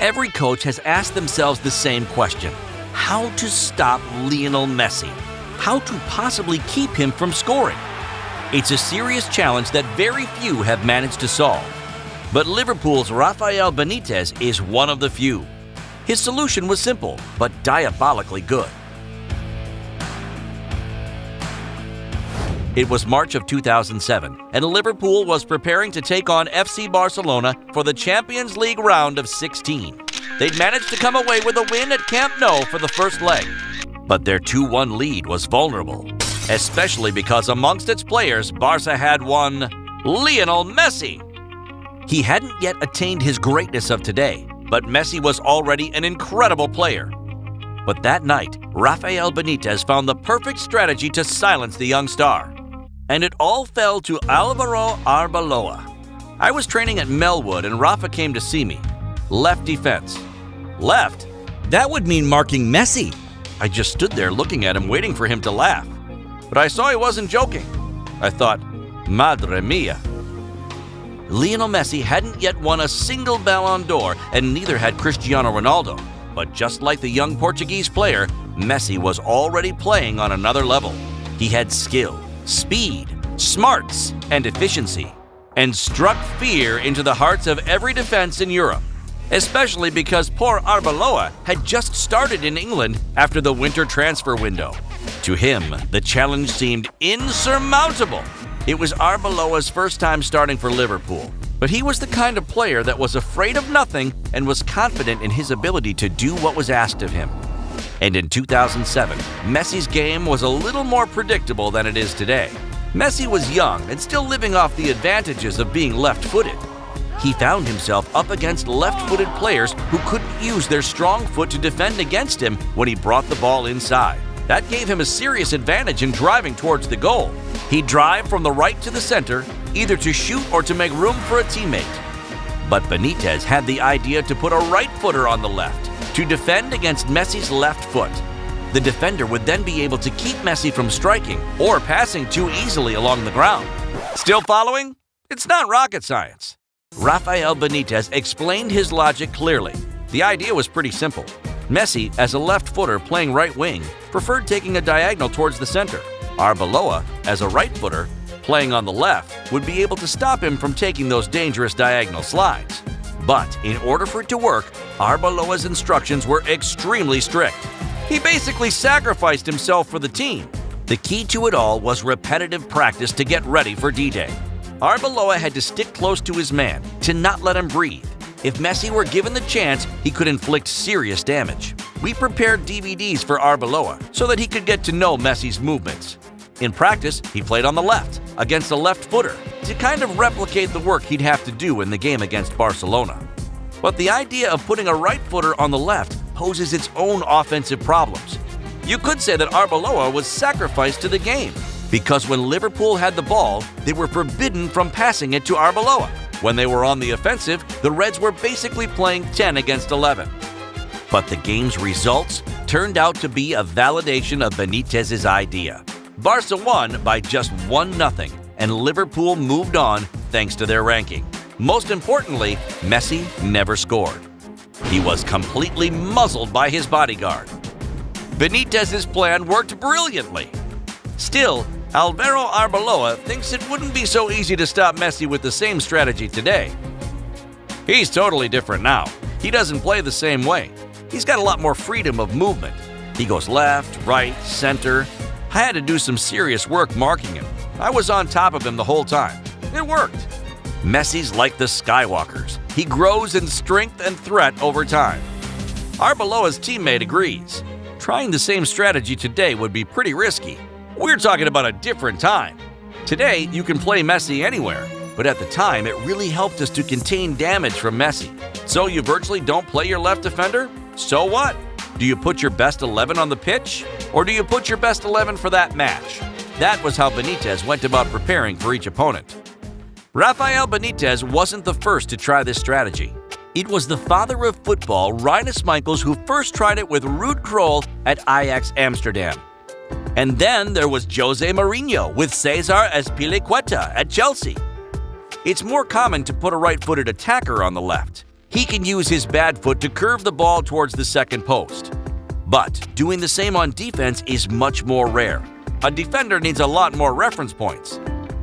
Every coach has asked themselves the same question: how to stop Lionel Messi? How to possibly keep him from scoring? It's a serious challenge that very few have managed to solve. But Liverpool's Rafael Benitez is one of the few. His solution was simple, but diabolically good. It was March of 2007, and Liverpool was preparing to take on FC Barcelona for the Champions League round of 16. They'd managed to come away with a win at Camp Nou for the first leg. But their 2-1 lead was vulnerable, especially because amongst its players, Barca had one Lionel Messi. He hadn't yet attained his greatness of today, but Messi was already an incredible player. But that night, Rafael Benitez found the perfect strategy to silence the young star. And it all fell to Álvaro Arbeloa. I was training at Melwood and Rafa came to see me. Left defense. Left? That would mean marking Messi. I just stood there looking at him, waiting for him to laugh. But I saw he wasn't joking. I thought, madre mia. Lionel Messi hadn't yet won a single Ballon d'Or, and neither had Cristiano Ronaldo. But just like the young Portuguese player, Messi was already playing on another level. He had skill, speed, smarts, and efficiency, and struck fear into the hearts of every defense in Europe, especially because poor Arbeloa had just started in England after the winter transfer window. To him, the challenge seemed insurmountable. It was Arbeloa's first time starting for Liverpool, but he was the kind of player that was afraid of nothing and was confident in his ability to do what was asked of him. And in 2007, Messi's game was a little more predictable than it is today. Messi was young and still living off the advantages of being left-footed. He found himself up against left-footed players who couldn't use their strong foot to defend against him when he brought the ball inside. That gave him a serious advantage in driving towards the goal. He'd drive from the right to the center, either to shoot or to make room for a teammate. But Benitez had the idea to put a right-footer on the left, to defend against Messi's left foot. The defender would then be able to keep Messi from striking or passing too easily along the ground. Still following? It's not rocket science. Rafael Benitez explained his logic clearly. The idea was pretty simple. Messi, as a left footer playing right wing, preferred taking a diagonal towards the center. Arbeloa, as a right footer playing on the left, would be able to stop him from taking those dangerous diagonal slides. But in order for it to work, Arbeloa's instructions were extremely strict. He basically sacrificed himself for the team. The key to it all was repetitive practice to get ready for D-Day. Arbeloa had to stick close to his man, to not let him breathe. If Messi were given the chance, he could inflict serious damage. We prepared DVDs for Arbeloa so that he could get to know Messi's movements. In practice, he played on the left, against a left footer, to kind of replicate the work he'd have to do in the game against Barcelona. But the idea of putting a right footer on the left poses its own offensive problems. You could say that Arbeloa was sacrificed to the game, because when Liverpool had the ball, they were forbidden from passing it to Arbeloa. When they were on the offensive, the Reds were basically playing 10 against 11. But the game's results turned out to be a validation of Benitez's idea. Barca won by just 1-0, and Liverpool moved on thanks to their ranking. Most importantly, Messi never scored. He was completely muzzled by his bodyguard. Benitez's plan worked brilliantly. Still, Álvaro Arbeloa thinks it wouldn't be so easy to stop Messi with the same strategy today. He's totally different now. He doesn't play the same way. He's got a lot more freedom of movement. He goes left, right, center. I had to do some serious work marking him. I was on top of him the whole time. It worked. Messi's like the Skywalkers. He grows in strength and threat over time. Arbeloa's teammate agrees. Trying the same strategy today would be pretty risky. We're talking about a different time. Today, you can play Messi anywhere, but at the time, it really helped us to contain damage from Messi. So you virtually don't play your left defender? So what? Do you put your best 11 on the pitch? Or do you put your best 11 for that match? That was how Benitez went about preparing for each opponent. Rafael Benitez wasn't the first to try this strategy. It was the father of football, Rinus Michels, who first tried it with Ruud Krol at Ajax Amsterdam. And then there was Jose Mourinho with Cesar Azpilicueta at Chelsea. It's more common to put a right-footed attacker on the left. He can use his bad foot to curve the ball towards the second post. But doing the same on defense is much more rare. A defender needs a lot more reference points.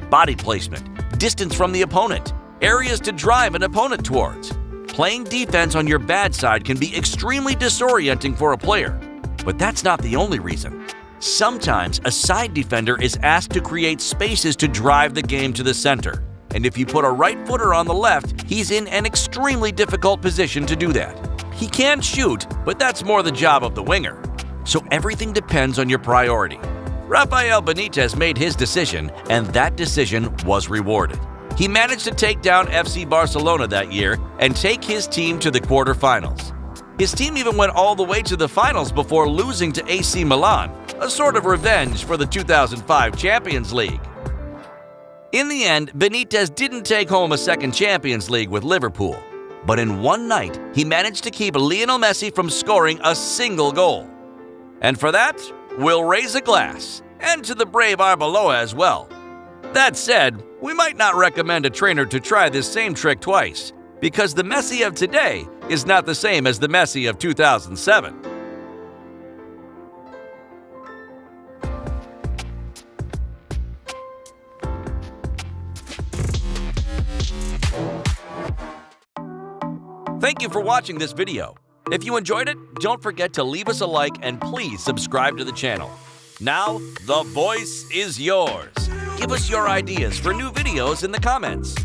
Body placement, distance from the opponent, areas to drive an opponent towards. Playing defense on your bad side can be extremely disorienting for a player. But that's not the only reason. Sometimes a side defender is asked to create spaces to drive the game to the center. And if you put a right footer on the left, he's in an extremely difficult position to do that. He can shoot, but that's more the job of the winger. So everything depends on your priority. Rafael Benitez made his decision, and that decision was rewarded. He managed to take down FC Barcelona that year and take his team to the quarterfinals. His team even went all the way to the finals before losing to AC Milan, a sort of revenge for the 2005 Champions League. In the end, Benitez didn't take home a second Champions League with Liverpool, but in one night, he managed to keep Lionel Messi from scoring a single goal. And for that, we'll raise a glass, and to the brave Arbeloa as well. That said, we might not recommend a trainer to try this same trick twice, because the Messi of today is not the same as the Messi of 2007. Thank you for watching this video. If you enjoyed it, don't forget to leave us a like and please subscribe to the channel. Now, the voice is yours. Give us your ideas for new videos in the comments.